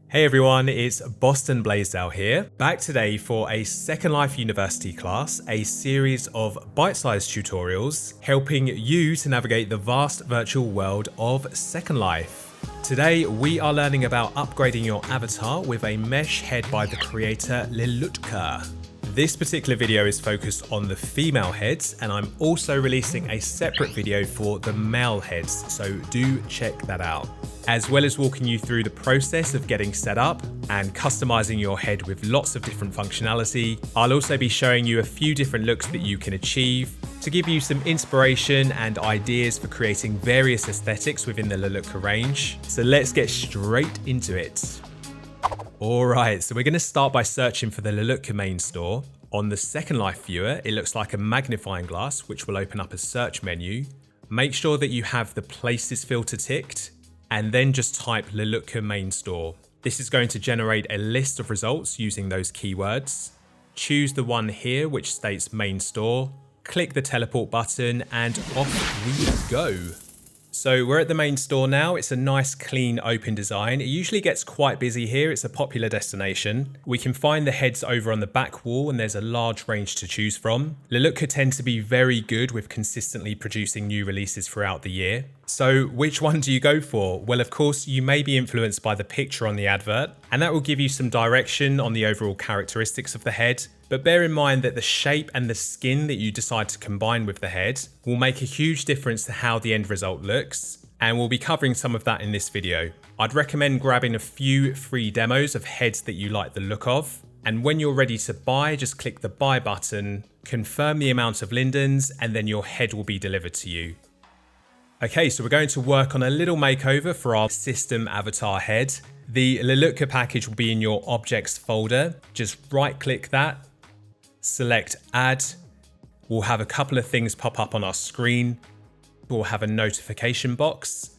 Hey everyone, it's Boston Blaisdale here, back today for a Second Life University class, a series of bite-sized tutorials helping you to navigate the vast virtual world of Second Life. Today we are learning about upgrading your avatar with a mesh head by the creator Lelutka. This particular video is focused on the female heads, and I'm also releasing a separate video for the male heads, so do check that out. As well as walking you through the process of getting set up and customizing your head with lots of different functionality, I'll also be showing you a few different looks that you can achieve to give you some inspiration and ideas for creating various aesthetics within the Lelutka range. So let's get straight into it. Alright, so we're going to start by searching for the Lelutka main store. On the Second Life viewer, it looks like a magnifying glass, which will open up a search menu. Make sure that you have the places filter ticked, and then just type Lelutka main store. This is going to generate a list of results using those keywords. Choose the one here which states main store, click the teleport button, and off we go. So we're at the main store now. It's a nice clean open design. It usually gets quite busy here. It's a popular destination. We can find the heads over on the back wall, and there's a large range to choose from. Lelutka tend to be very good with consistently producing new releases throughout the year. So which one do you go for? Well, of course, you may be influenced by the picture on the advert, and that will give you some direction on the overall characteristics of the head. But bear in mind that the shape and the skin that you decide to combine with the head will make a huge difference to how the end result looks, and we'll be covering some of that in this video. I'd recommend grabbing a few free demos of heads that you like the look of, and when you're ready to buy, just click the buy button, confirm the amount of Lindens, and then your head will be delivered to you. Okay, so we're going to work on a little makeover for our system avatar head. The Lelutka package will be in your objects folder. Just right click that, select add. We'll have a couple of things pop up on our screen. We'll have a notification box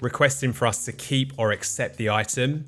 requesting for us to keep or accept the item.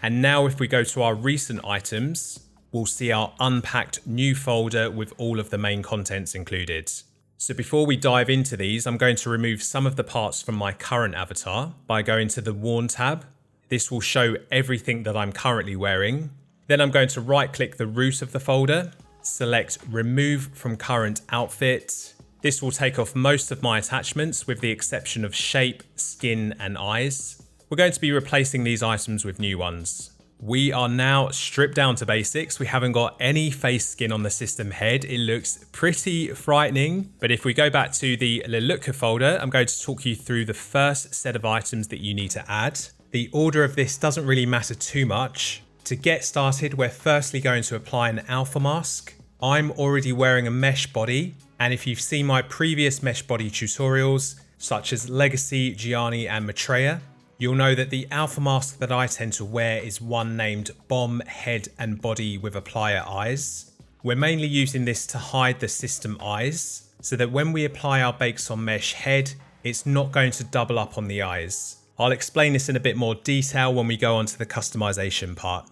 And now if we go to our recent items, we'll see our unpacked new folder with all of the main contents included. So before we dive into these, I'm going to remove some of the parts from my current avatar by going to the Worn tab. This will show everything that I'm currently wearing. Then I'm going to right click the root of the folder, select remove from current outfit. This will take off most of my attachments with the exception of shape, skin and eyes. We're going to be replacing these items with new ones. We are now stripped down to basics. We haven't got any face skin on the system head. It looks pretty frightening. But if we go back to the Lelutka folder, I'm going to talk you through the first set of items that you need to add. The order of this doesn't really matter too much. To get started, we're firstly going to apply an alpha mask. I'm already wearing a mesh body. And if you've seen my previous mesh body tutorials, such as Legacy, Gianni and Maitreya, you'll know that the alpha mask that I tend to wear is one named Bomb Head and Body with Applier Eyes. We're mainly using this to hide the system eyes, so that when we apply our bakes on mesh head, it's not going to double up on the eyes. I'll explain this in a bit more detail when we go on to the customization part.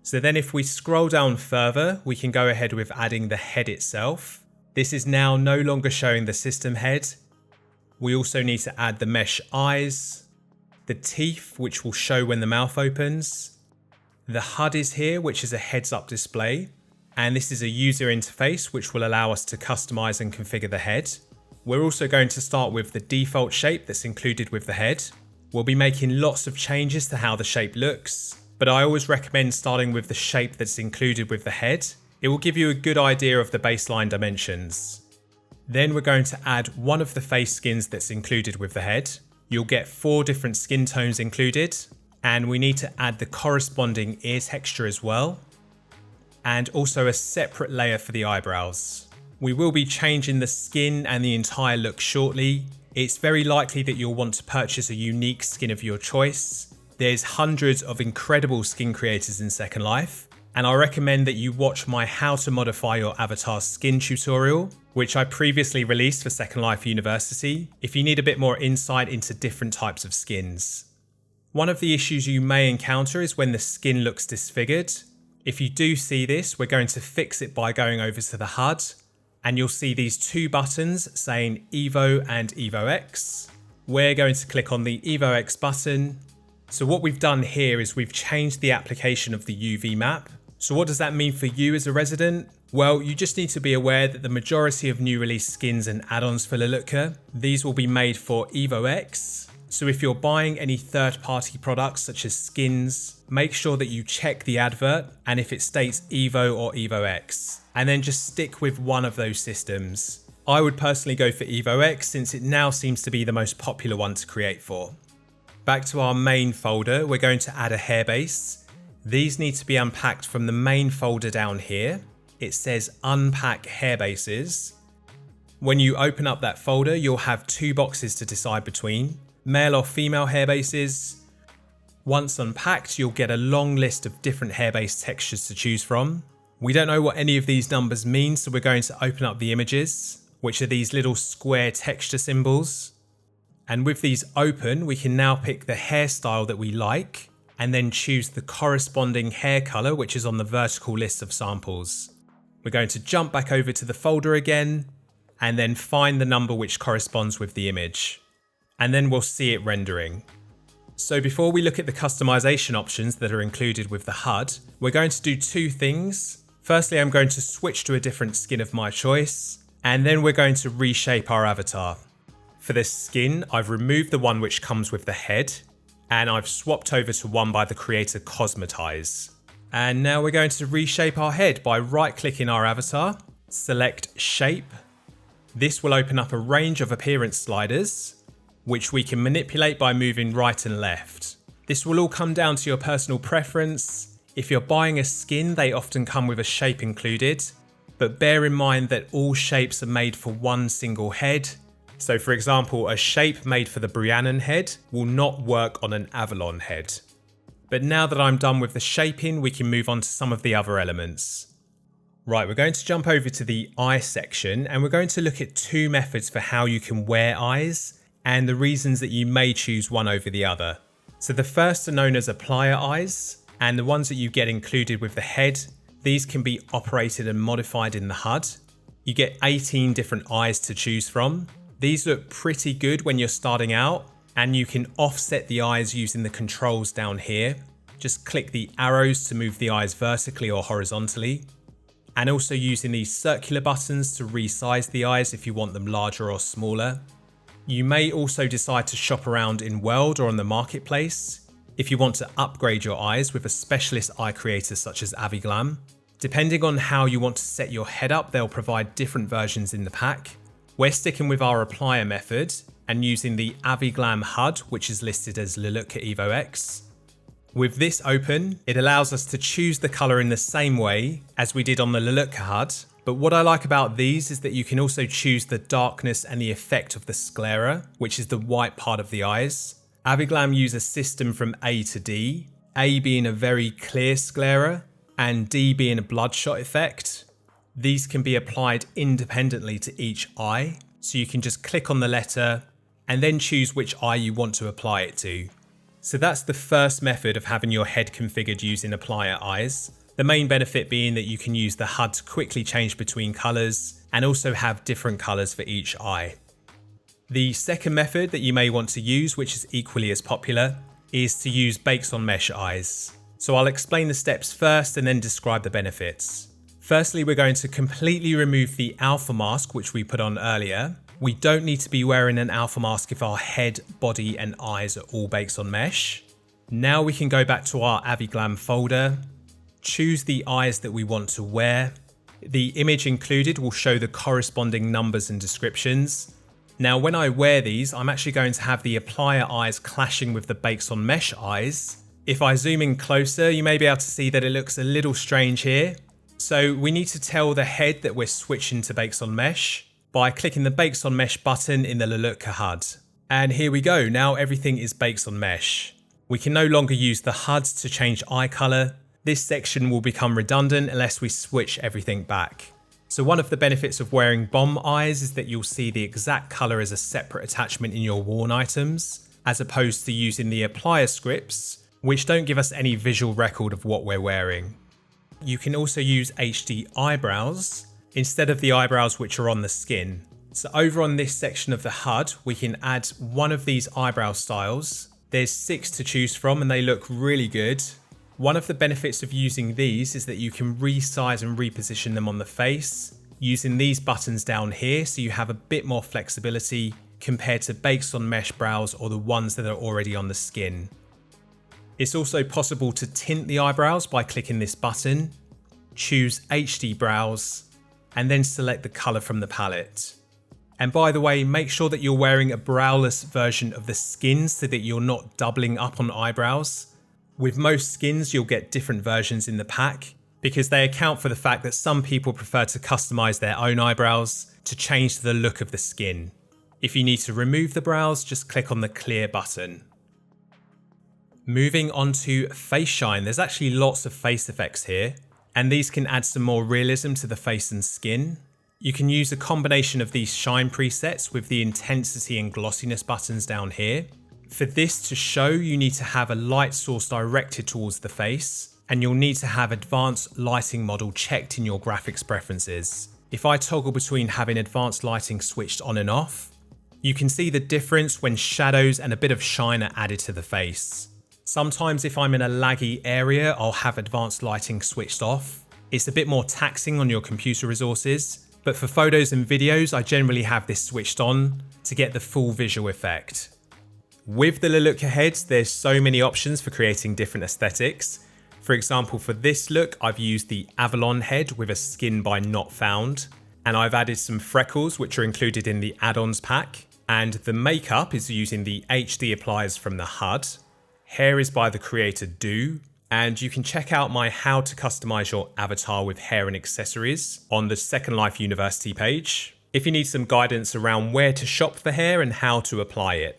So then if we scroll down further, we can go ahead with adding the head itself. This is now no longer showing the system head. We also need to add the mesh eyes, the teeth, which will show when the mouth opens. The HUD is here, which is a heads-up display. And this is a user interface, which will allow us to customize and configure the head. We're also going to start with the default shape that's included with the head. We'll be making lots of changes to how the shape looks, but I always recommend starting with the shape that's included with the head. It will give you a good idea of the baseline dimensions. Then we're going to add one of the face skins that's included with the head. You'll get 4 different skin tones included, and we need to add the corresponding ear texture as well, and also a separate layer for the eyebrows. We will be changing the skin and the entire look shortly. It's very likely that you'll want to purchase a unique skin of your choice. There's hundreds of incredible skin creators in Second Life, and I recommend that you watch my How to Modify Your Avatar Skin tutorial, which I previously released for Second Life University, if you need a bit more insight into different types of skins. One of the issues you may encounter is when the skin looks disfigured. If you do see this, we're going to fix it by going over to the HUD, and you'll see these 2 buttons saying EVO and EVO X. We're going to click on the EVO X button, So what we've done here is we've changed the application of the UV map. So what does that mean for you as a resident? Well, you just need to be aware that the majority of new release skins and add-ons for Lelutka, these will be made for EVO X. So if you're buying any third-party products such as skins, make sure that you check the advert and if it states EVO or EVO X, and then just stick with one of those systems. I would personally go for EVO X since it now seems to be the most popular one to create for. Back to our main folder, we're going to add a hairbase. These need to be unpacked from the main folder down here. It says Unpack hairbases. When you open up that folder, you'll have two boxes to decide between, male or female hairbases. Once unpacked, you'll get a long list of different hairbase textures to choose from. We don't know what any of these numbers mean, so we're going to open up the images, which are these little square texture symbols. And with these open, we can now pick the hairstyle that we like, and then choose the corresponding hair color, which is on the vertical list of samples. We're going to jump back over to the folder again, and then find the number which corresponds with the image. And then we'll see it rendering. So before we look at the customization options that are included with the HUD, we're going to do two things. Firstly, I'm going to switch to a different skin of my choice, and then we're going to reshape our avatar. For this skin, I've removed the one which comes with the head, and I've swapped over to one by the creator Cosmetize. And now we're going to reshape our head by right-clicking our avatar, select Shape. This will open up a range of appearance sliders, which we can manipulate by moving right and left. This will all come down to your personal preference. If you're buying a skin, they often come with a shape included, but bear in mind that all shapes are made for one single head. So for example, a shape made for the Briannon head will not work on an Avalon head. But now that I'm done with the shaping, we can move on to some of the other elements. Right, we're going to jump over to the eye section, and we're going to look at two methods for how you can wear eyes and the reasons that you may choose one over the other. So the first are known as applier eyes, and the ones that you get included with the head, these can be operated and modified in the HUD. You get 18 different eyes to choose from. These look pretty good when you're starting out, and you can offset the eyes using the controls down here. Just click the arrows to move the eyes vertically or horizontally, and also using these circular buttons to resize the eyes if you want them larger or smaller. You may also decide to shop around in World or on the marketplace if you want to upgrade your eyes with a specialist eye creator such as Aviglam. Depending on how you want to set your head up, they'll provide different versions in the pack. We're sticking with our applier method and using the Aviglam HUD, which is listed as Lelutka EVO X. With this open, it allows us to choose the color in the same way as we did on the Lelutka HUD, but what I like about these is that you can also choose the darkness and the effect of the sclera, which is the white part of the eyes. Aviglam use a system from A to D, A being a very clear sclera and D being a bloodshot effect. These can be applied independently to each eye, so you can just click on the letter and then choose which eye you want to apply it to. So that's the first method of having your head configured using applier eyes. The main benefit being that you can use the HUD to quickly change between colours and also have different colours for each eye. The second method that you may want to use, which is equally as popular, is to use bakes on mesh eyes. So I'll explain the steps first and then describe the benefits. Firstly, we're going to completely remove the alpha mask which we put on earlier. We don't need to be wearing an alpha mask if our head, body and eyes are all bakes on mesh. Now we can go back to our Aviglam folder, choose the eyes that we want to wear. The image included will show the corresponding numbers and descriptions. Now when I wear these, I'm actually going to have the applier eyes clashing with the bakes on mesh eyes. If I zoom in closer, you may be able to see that it looks a little strange here. So we need to tell the head that we're switching to bakes on mesh by clicking the bakes on mesh button in the Lelutka HUD. And here we go, now everything is bakes on mesh. We can no longer use the HUD to change eye color. This section will become redundant unless we switch everything back. So one of the benefits of wearing bomb eyes is that you'll see the exact color as a separate attachment in your worn items, as opposed to using the applier scripts, which don't give us any visual record of what we're wearing. You can also use HD eyebrows instead of the eyebrows which are on the skin. So over on this section of the HUD, we can add one of these eyebrow styles. There's 6 to choose from and they look really good. One of the benefits of using these is that you can resize and reposition them on the face using these buttons down here, so you have a bit more flexibility compared to baked on mesh brows or the ones that are already on the skin. It's also possible to tint the eyebrows by clicking this button, choose HD brows, and then select the color from the palette. And by the way, make sure that you're wearing a browless version of the skin so that you're not doubling up on eyebrows. With most skins, you'll get different versions in the pack because they account for the fact that some people prefer to customize their own eyebrows to change the look of the skin. If you need to remove the brows, just click on the clear button. Moving on to face shine, there's actually lots of face effects here, and these can add some more realism to the face and skin. You can use a combination of these shine presets with the intensity and glossiness buttons down here. For this to show, you need to have a light source directed towards the face, and you'll need to have advanced lighting model checked in your graphics preferences. If I toggle between having advanced lighting switched on and off, you can see the difference when shadows and a bit of shine are added to the face. Sometimes if I'm in a laggy area, I'll have advanced lighting switched off. It's a bit more taxing on your computer resources, but for photos and videos, I generally have this switched on to get the full visual effect. With the Lelutka heads, there's so many options for creating different aesthetics. For example, for this look, I've used the Avalon head with a skin by Not Found, and I've added some freckles which are included in the add-ons pack, and the makeup is using the HD appliers from the HUD. Hair is by the creator Do, and you can check out my how to customize your avatar with hair and accessories on the Second Life University page, if you need some guidance around where to shop for hair and how to apply it.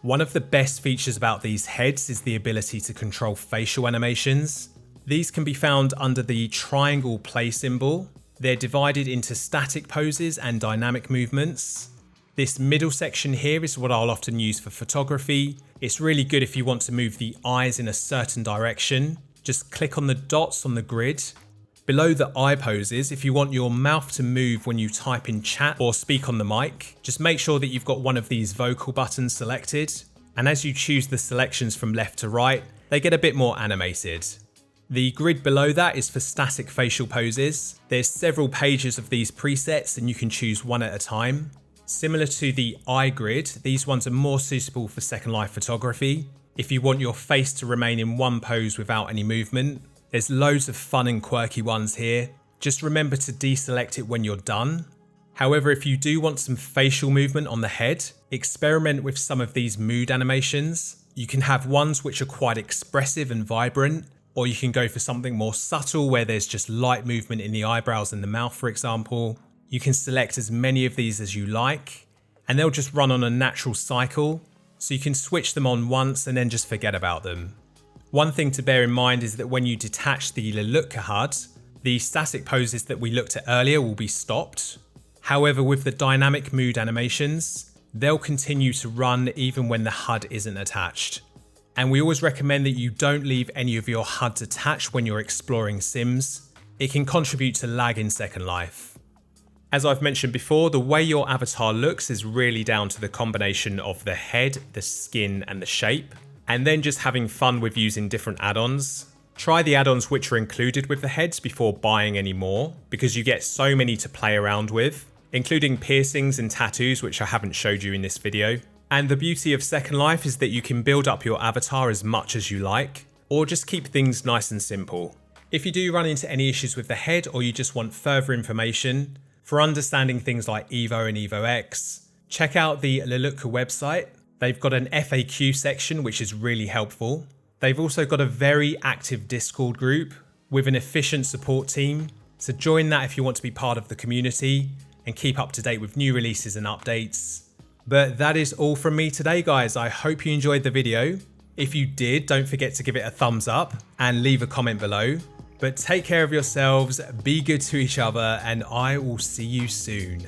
One of the best features about these heads is the ability to control facial animations. These can be found under the triangle play symbol. They're divided into static poses and dynamic movements. This middle section here is what I'll often use for photography. It's really good if you want to move the eyes in a certain direction. Just click on the dots on the grid. Below the eye poses, if you want your mouth to move when you type in chat or speak on the mic, just make sure that you've got one of these vocal buttons selected. And as you choose the selections from left to right, they get a bit more animated. The grid below that is for static facial poses. There's several pages of these presets and you can choose one at a time. Similar to the eye grid, these ones are more suitable for Second Life photography. If you want your face to remain in one pose without any movement, there's loads of fun and quirky ones here. Just remember to deselect it when you're done. However, if you do want some facial movement on the head, experiment with some of these mood animations. You can have ones which are quite expressive and vibrant, or you can go for something more subtle where there's just light movement in the eyebrows and the mouth, for example. You can select as many of these as you like, and they'll just run on a natural cycle, so you can switch them on once and then just forget about them. One thing to bear in mind is that when you detach the Lelutka HUD, the static poses that we looked at earlier will be stopped. However, with the dynamic mood animations, they'll continue to run even when the HUD isn't attached. And we always recommend that you don't leave any of your HUDs attached when you're exploring Sims. It can contribute to lag in Second Life. As I've mentioned before, the way your avatar looks is really down to the combination of the head, the skin, and the shape. And then just having fun with using different add-ons. Try the add-ons which are included with the heads before buying any more, because you get so many to play around with, including piercings and tattoos, which I haven't showed you in this video. And the beauty of Second Life is that you can build up your avatar as much as you like, or just keep things nice and simple. If you do run into any issues with the head, or you just want further information for understanding things like EVO and EVO X, check out the Lelutka website. They've got an FAQ section, which is really helpful. They've also got a very active Discord group with an efficient support team. So join that if you want to be part of the community and keep up to date with new releases and updates. But that is all from me today, guys. I hope you enjoyed the video. If you did, don't forget to give it a thumbs up and leave a comment below. But take care of yourselves, be good to each other, and I will see you soon.